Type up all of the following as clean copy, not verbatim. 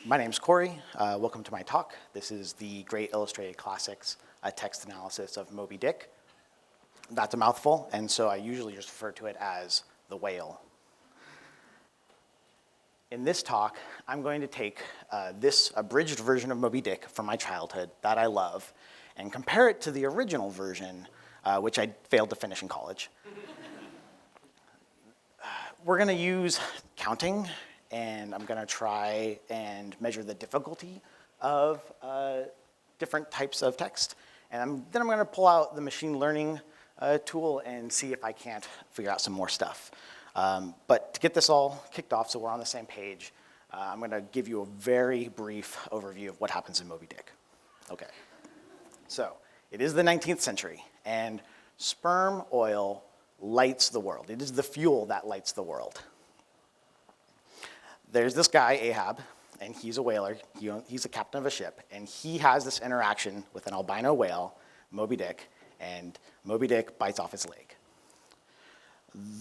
My name's Cory. Welcome to my talk. This is the Great Illustrated Classics, a text analysis of Moby Dick. That's a mouthful, and so I usually just refer to it as the whale. In this talk, I'm going to take this abridged version of Moby Dick from my childhood that I love and compare it to the original version, which I failed to finish in college. We're going to use counting, and I'm going to try and measure the difficulty of different types of text. And then I'm going to pull out the machine learning tool and see if I can't figure out some more stuff. But to get this all kicked off so we're on the same page, I'm going to give you a very brief overview of what happens in Moby Dick. Okay. So it is the 19th century, and sperm oil lights the world. It is the fuel that lights the world. There's this guy, Ahab, and he's a whaler. He's the captain of a ship, and he has this interaction with an albino whale, Moby Dick, and Moby Dick bites off his leg.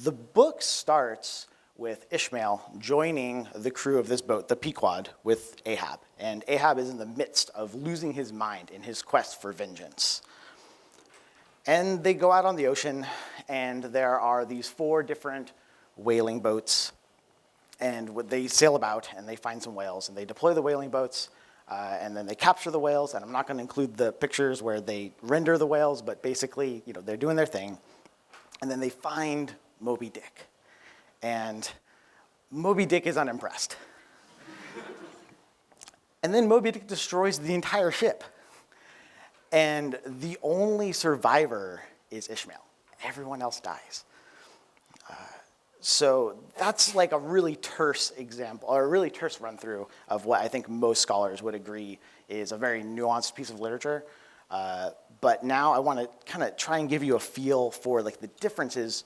The book starts with Ishmael joining the crew of this boat, the Pequod, with Ahab. And Ahab is in the midst of losing his mind in his quest for vengeance. And they go out on the ocean, and there are these 4 different whaling boats. And they sail about, and they find some whales, and they deploy the whaling boats, and then they capture the whales. And I'm not going to include the pictures where they render the whales, but basically, they're doing their thing. And then they find Moby Dick. And Moby Dick is unimpressed. And then Moby Dick destroys the entire ship. And the only survivor is Ishmael. Everyone else dies. So that's like a really terse example, or a really terse run-through of what I think most scholars would agree is a very nuanced piece of literature. But now I want to kind of try and give you a feel for like the differences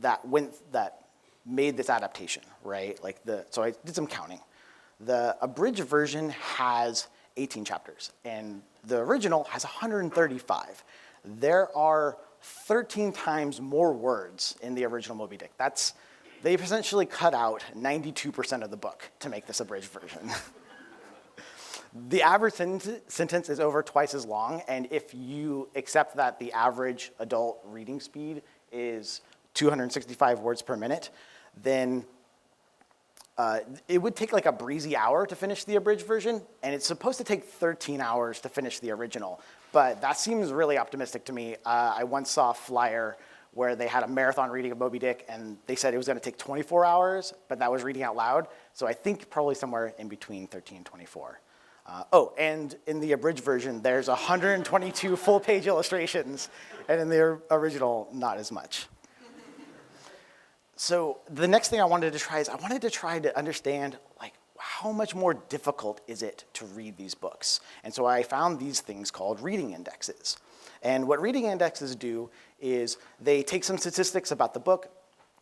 that made this adaptation, right? So I did some counting. The abridged version has 18 chapters, and the original has 135. There are 13 times more words in the original Moby Dick. They've essentially cut out 92% of the book to make this abridged version. The average sentence is over twice as long, and if you accept that the average adult reading speed is 265 words per minute, then it would take like a breezy hour to finish the abridged version, and it's supposed to take 13 hours to finish the original. But that seems really optimistic to me. I once saw a flyer where they had a marathon reading of Moby Dick, and they said it was going to take 24 hours, but that was reading out loud. So I think probably somewhere in between 13 and 24. And in the abridged version, there's 122 full-page illustrations, and in the original, not as much. So the next thing I wanted to try to understand, like, how much more difficult is it to read these books? And so I found these things called reading indexes. And what reading indexes do is they take some statistics about the book,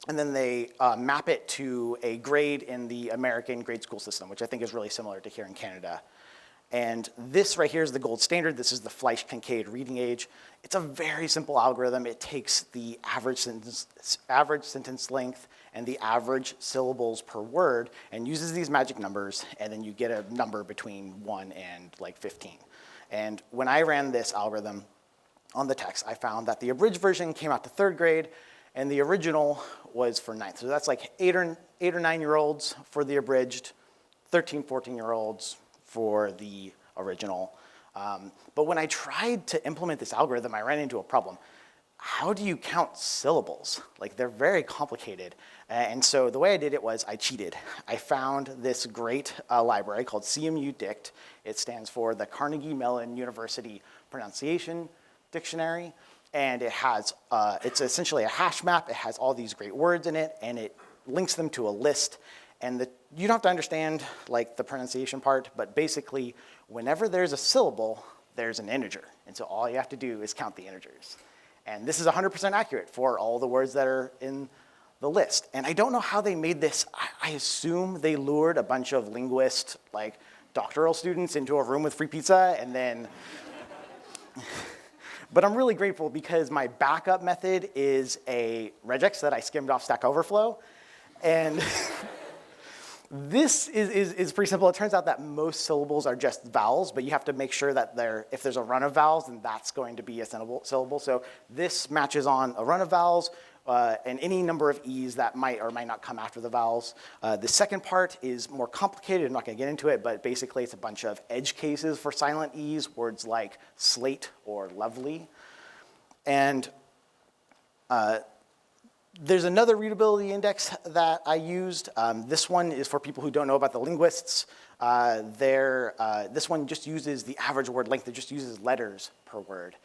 and then they map it to a grade in the American grade school system, which I think is really similar to here in Canada. And this right here is the gold standard. This is the Fleisch-Kincaid reading age. It's a very simple algorithm. It takes the average sentence length and the average syllables per word and uses these magic numbers, and then you get a number between 1 and like 15. And when I ran this algorithm on the text, I found that the abridged version came out to 3rd grade, and the original was for 9th. So that's like 8 or 9-year-olds for the abridged, 13, 14-year-olds for the original. But when I tried to implement this algorithm, I ran into a problem. How do you count syllables? Like, they're very complicated. And so the way I did it was I cheated. I found this great library called CMU Dict. It stands for the Carnegie Mellon University Pronunciation Dictionary. And it's essentially a hash map. It has all these great words in it, and it links them to a list. And you don't have to understand like the pronunciation part, but basically, whenever there's a syllable, there's an integer. And so all you have to do is count the integers. And this is 100% accurate for all the words that are in the list. And I don't know how they made this. I assume they lured a bunch of linguist, like doctoral students into a room with free pizza, and then But I'm really grateful because my backup method is a regex that I skimmed off Stack Overflow. And This is pretty simple. It turns out that most syllables are just vowels, but you have to make sure that if there's a run of vowels, then that's going to be a syllable. So this matches on a run of vowels and any number of E's that might or might not come after the vowels. The second part is more complicated. I'm not going to get into it, but basically it's a bunch of edge cases for silent E's, words like slate or lovely. And there's another readability index that I used. This one is for people who don't know about the linguists. This one just uses the average word length. It just uses letters per word.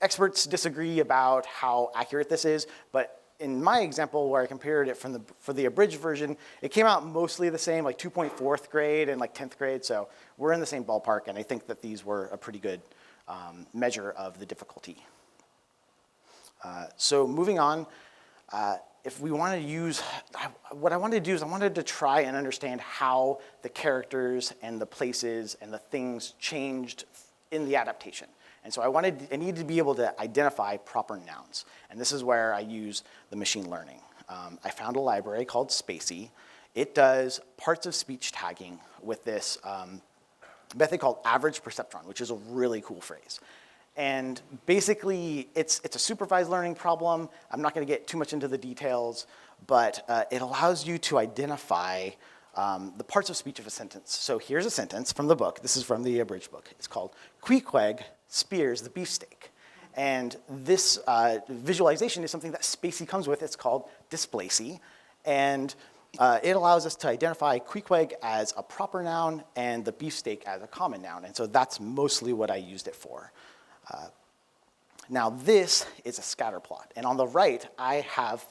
Experts disagree about how accurate this is, but in my example where I compared it for the abridged version, it came out mostly the same, like 2.4th grade and like 10th grade, so we're in the same ballpark, and I think that these were a pretty good measure of the difficulty. So moving on, if we want to use, what I wanted to do is I wanted to try and understand how the characters and the places and the things changed in the adaptation. And so I needed to be able to identify proper nouns. And this is where I use the machine learning. I found a library called Spaceys. It does parts of speech tagging with this method called average perceptron, which is a really cool phrase. And basically, it's a supervised learning problem. I'm not going to get too much into the details, but it allows you to identify the parts of speech of a sentence. So here's a sentence from the book. This is from the abridged book. It's called Queequeg Spears the Beefsteak. And this visualization is something that Spaceys comes with. It's called Displacy. And it allows us to identify Queequeg as a proper noun and the beefsteak as a common noun. And so that's mostly what I used it for. Now this is a scatter plot, and on the right I have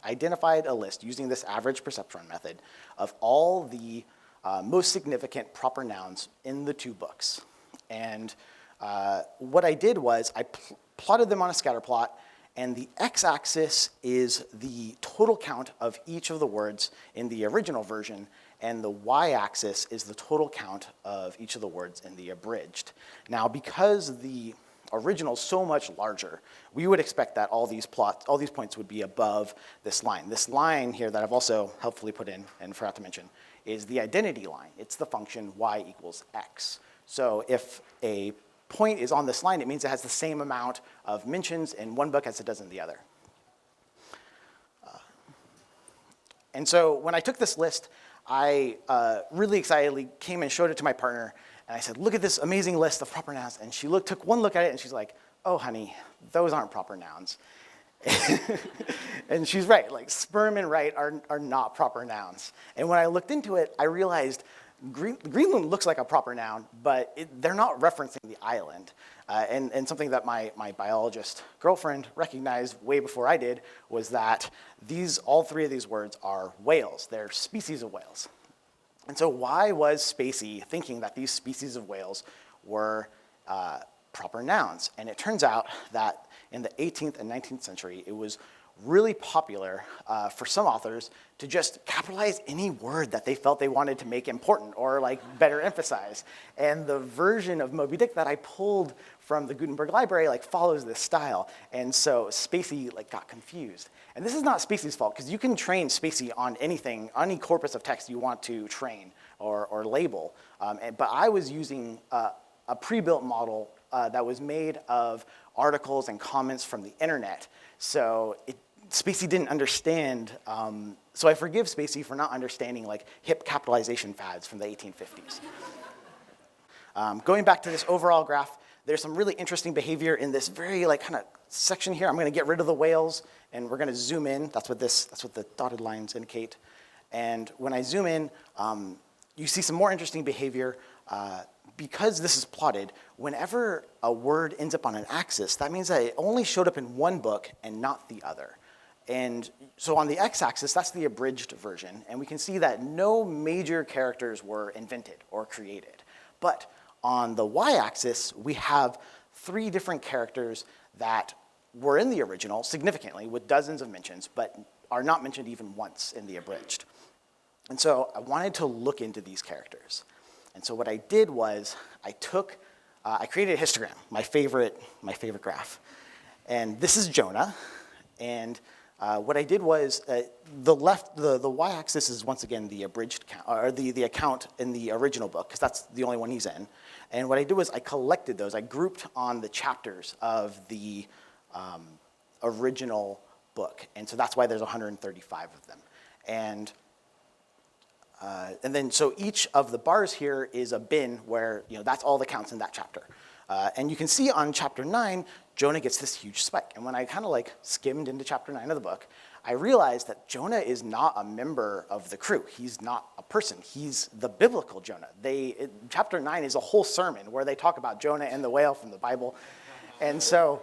identified a list using this average perceptron method of all the most significant proper nouns in the two books. And what I did was I plotted them on a scatter plot, and the x-axis is the total count of each of the words in the original version, and the y-axis is the total count of each of the words in the abridged. Now because the original is so much larger, we would expect that all these points would be above this line. This line here that I've also helpfully put in and forgot to mention is the identity line. It's the function y equals x. So if a point is on this line, it means it has the same amount of mentions in one book as it does in the other. And so when I took this list, I really excitedly came and showed it to my partner. And I said, look at this amazing list of proper nouns. And she took one look at it, and she's like, oh, honey, those aren't proper nouns. And she's right. Like, sperm and right are not proper nouns. And when I looked into it, I realized Greenland looks like a proper noun, but they're not referencing the island. And something that my biologist girlfriend recognized way before I did was that all three of these words are whales. They're species of whales. And so why was Spaceys thinking that these species of whales were proper nouns? And it turns out that in the 18th and 19th century, it was really popular for some authors to just capitalize any word that they felt they wanted to make important or like better emphasize. And the version of Moby Dick that I pulled from the Gutenberg library like follows this style. And so Spaceys like got confused. And this is not Spaceys' fault, because you can train Spaceys on anything, any corpus of text you want to train or label. But I was using a pre-built model that was made of articles and comments from the internet. So Spaceys didn't understand, so I forgive Spaceys for not understanding like hip capitalization fads from the 1850s. Going back to this overall graph, there's some really interesting behavior in this very like kind of section here. I'm going to get rid of the whales, and we're going to zoom in. That's what the dotted lines indicate. And when I zoom in, you see some more interesting behavior. Because this is plotted, whenever a word ends up on an axis, that means that it only showed up in one book and not the other. And so on the x-axis, that's the abridged version, and we can see that no major characters were invented or created. But on the y-axis, we have 3 different characters that were in the original significantly with dozens of mentions, but are not mentioned even once in the abridged. And so I wanted to look into these characters. And so what I did was I created a histogram, my favorite graph. And this is Jonah. And What I did was the y-axis is once again the abridged count, or the account in the original book, because that's the only one he's in. And what I did was I collected those. I grouped on the chapters of the original book, and so that's why there's 135 of them. And then so each of the bars here is a bin where that's all the counts in that chapter. And you can see on chapter 9, Jonah gets this huge spike. And when I kind of like skimmed into chapter 9 of the book, I realized that Jonah is not a member of the crew. He's not a person. He's the biblical Jonah. Chapter 9 is a whole sermon where they talk about Jonah and the whale from the Bible. And so,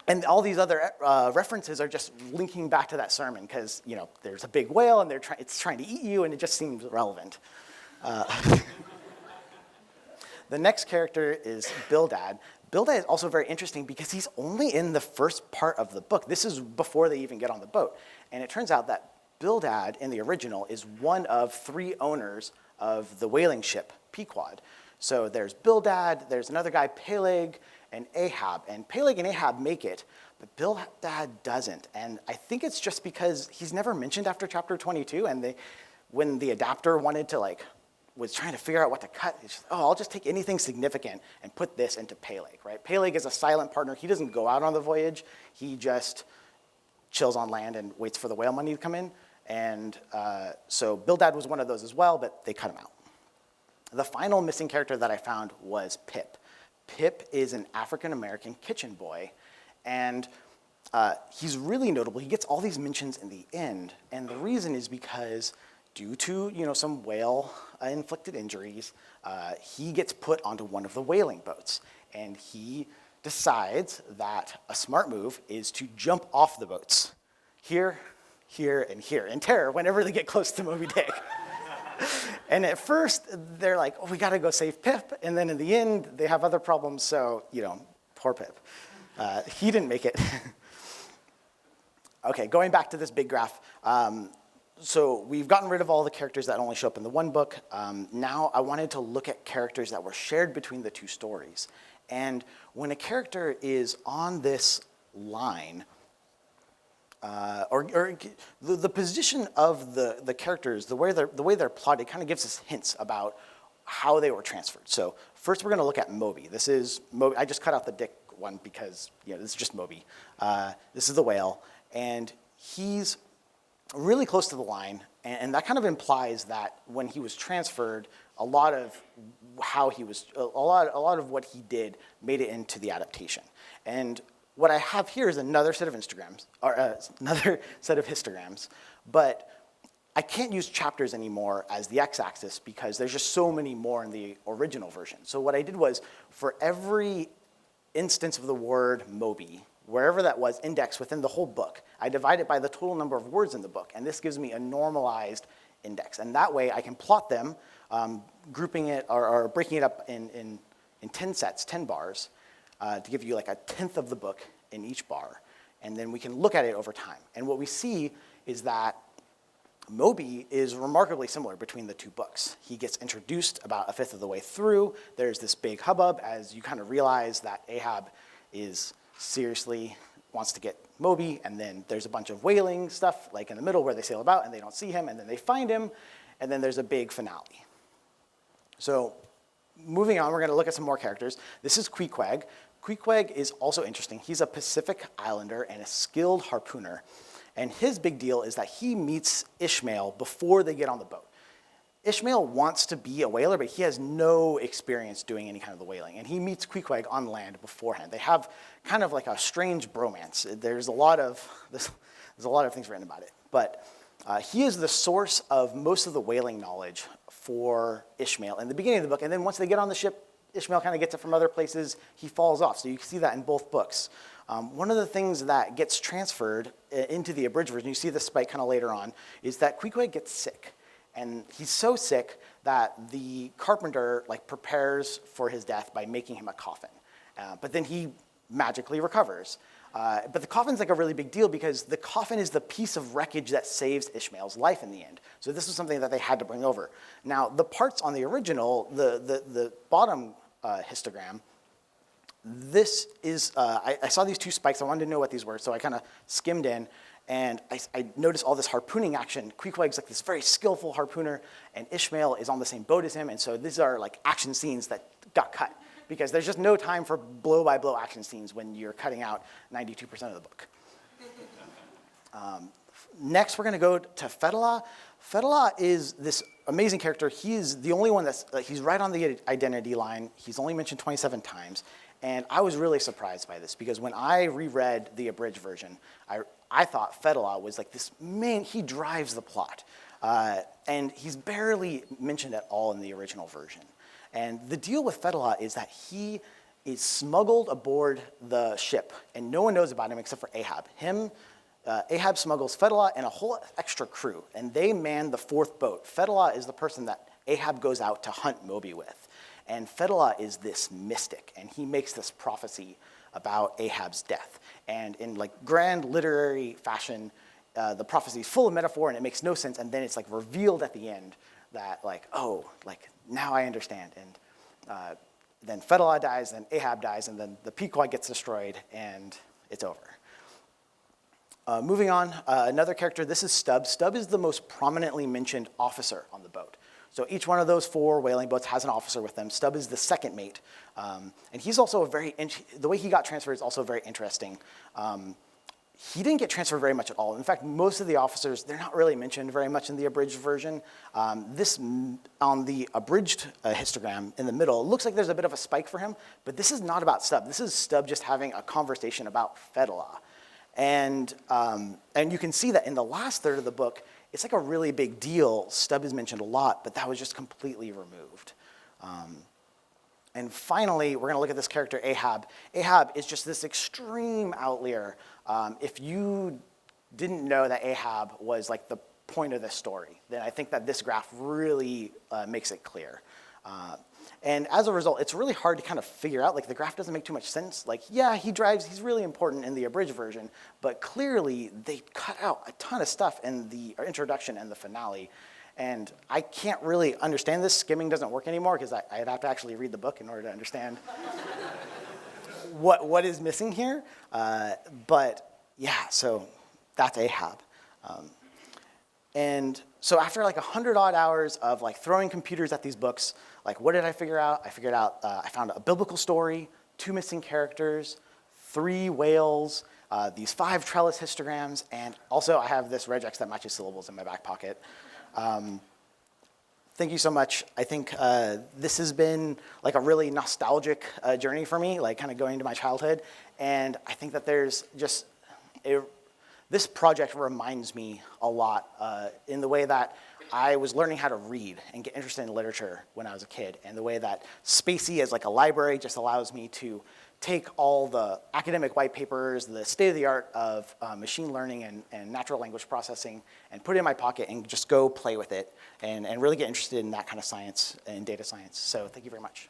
and all these other references are just linking back to that sermon because, there's a big whale and it's trying to eat you, and it just seems relevant. The next character is Bildad. Bildad is also very interesting because he's only in the first part of the book. This is before they even get on the boat. And it turns out that Bildad in the original is one of 3 owners of the whaling ship Pequod. So there's Bildad, there's another guy, Peleg, and Ahab. And Peleg and Ahab make it, but Bildad doesn't. And I think it's just because he's never mentioned after chapter 22, and when the adapter wanted to was trying to figure out what to cut, it's just, I'll just take anything significant and put this into Peleg, right? Peleg is a silent partner. He doesn't go out on the voyage. He just chills on land and waits for the whale money to come in. And so Bildad was one of those as well, but they cut him out. The final missing character that I found was Pip. Pip is an African-American kitchen boy, and he's really notable. He gets all these mentions in the end, and the reason is because due to some whale-inflicted injuries, he gets put onto one of the whaling boats, and he decides that a smart move is to jump off the boats, here, here, and here, in terror whenever they get close to Moby Dick. And at first, they're like, we gotta go save Pip, and then in the end, they have other problems, so, poor Pip. He didn't make it. Okay, going back to this big graph, so we've gotten rid of all the characters that only show up in the one book. Now I wanted to look at characters that were shared between the 2 stories. And when a character is on this line, or the position of the characters, the way they're plotted, kind of gives us hints about how they were transferred. So first we're going to look at Moby. This is Moby. I just cut out the Dick one because this is just Moby. This is the whale, and he's really close to the line, and that kind of implies that when he was transferred, a lot of what he did made it into the adaptation. And what I have here is another set of another set of histograms, but I can't use chapters anymore as the x-axis because there's just so many more in the original version. So what I did was, for every instance of the word Moby, wherever that was indexed within the whole book, I divide it by the total number of words in the book, and this gives me a normalized index. And that way I can plot them, grouping it or breaking it up in 10 sets, 10 bars, to give you like a tenth of the book in each bar. And then we can look at it over time. And what we see is that Moby is remarkably similar between the 2 books. He gets introduced about a fifth of the way through. There's this big hubbub as you kind of realize that Ahab seriously wants to get Moby, and then there's a bunch of whaling stuff like in the middle where they sail about and they don't see him, and then they find him, and then there's a big finale. So moving on, we're going to look at some more characters. This is Queequeg. Queequeg is also interesting. He's a Pacific Islander and a skilled harpooner, and his big deal is that he meets Ishmael before they get on the boat. Ishmael wants to be a whaler, but he has no experience doing any kind of the whaling. And he meets Queequeg on land beforehand. They have kind of like a strange bromance. There's a lot of things written about it. But he is the source of most of the whaling knowledge for Ishmael in the beginning of the book. And then once they get on the ship, Ishmael kind of gets it from other places. He falls off. So you can see that in both books. One of the things that gets transferred into the abridged version, you see the spike kind of later on, is that Queequeg gets sick. And he's so sick that the carpenter prepares for his death by making him a coffin. But then he magically recovers. But the coffin's a really big deal because the coffin is the piece of wreckage that saves Ishmael's life in the end. So this was something that they had to bring over. Now, the parts on the original, the bottom histogram, this is, I saw these two spikes. I wanted to know what these were, so I kind of skimmed in, and I noticed all this harpooning action. Queequeg's like this very skillful harpooner, and Ishmael is on the same boat as him, and so these are like action scenes that got cut, because there's just no time for blow-by-blow action scenes when you're cutting out 92% of the book. Next, we're going to go to Fedallah. Fedallah is this amazing character. He is the only one that's, he's right on the identity line. He's only mentioned 27 times. And I was really surprised by this, because when I reread the abridged version, I thought Fedallah was like this main, he drives the plot. And he's barely mentioned at all in the original version. And the deal with Fedallah is that he is smuggled aboard the ship, and no one knows about him except for Ahab. Ahab smuggles Fedallah and a whole extra crew, and they man the fourth boat. Fedallah is the person that Ahab goes out to hunt Moby with. And Fedallah is this mystic, and he makes this prophecy about Ahab's death. And in like grand literary fashion, the prophecy is full of metaphor, and it makes no sense, and then it's like revealed at the end that like, oh, like now I understand. And then Fedallah dies, then Ahab dies, and then the Pequod gets destroyed, and it's over. Moving on, another character, this is Stubb. Stubb is the most prominently mentioned officer on the boat. So each one of those 4 whaling boats has an officer with them. Stubb is the second mate. And he's also the way he got transferred is also very interesting. He didn't get transferred very much at all. In fact, most of the officers, they're not really mentioned very much in the abridged version. This, on the abridged histogram in the middle, it looks like there's a bit of a spike for him, but this is not about Stubb. This is Stubb just having a conversation about Fedallah. And you can see that in the last third of the book, it's like a really big deal. Stubb is mentioned a lot, but that was just completely removed. And finally, we're going to look at this character, Ahab. Ahab is just this extreme outlier. If you didn't know that Ahab was like the point of this story, then I think that this graph really makes it clear. And as a result, it's really hard to kind of figure out, like the graph doesn't make too much sense. Like, yeah, he's really important in the abridged version, but clearly they cut out a ton of stuff in the introduction and the finale. And I can't really understand this. Skimming doesn't work anymore, because I'd have to actually read the book in order to understand what is missing here. But yeah, so that's Ahab. And so after like 100-odd hours of like throwing computers at these books, like what did I figure out? I figured out I found a biblical story, 2 missing characters, 3 whales, these 5 trellis histograms, and also I have this regex that matches syllables in my back pocket. Thank you so much. I think this has been like a really nostalgic journey for me, like kind of going to my childhood. And I think that there's just, this project reminds me a lot in the way that I was learning how to read and get interested in literature when I was a kid, and the way that Spaceys as like a library just allows me to take all the academic white papers, the state-of-the-art of machine learning and natural language processing, and put it in my pocket and just go play with it and really get interested in that kind of science and data science. So thank you very much.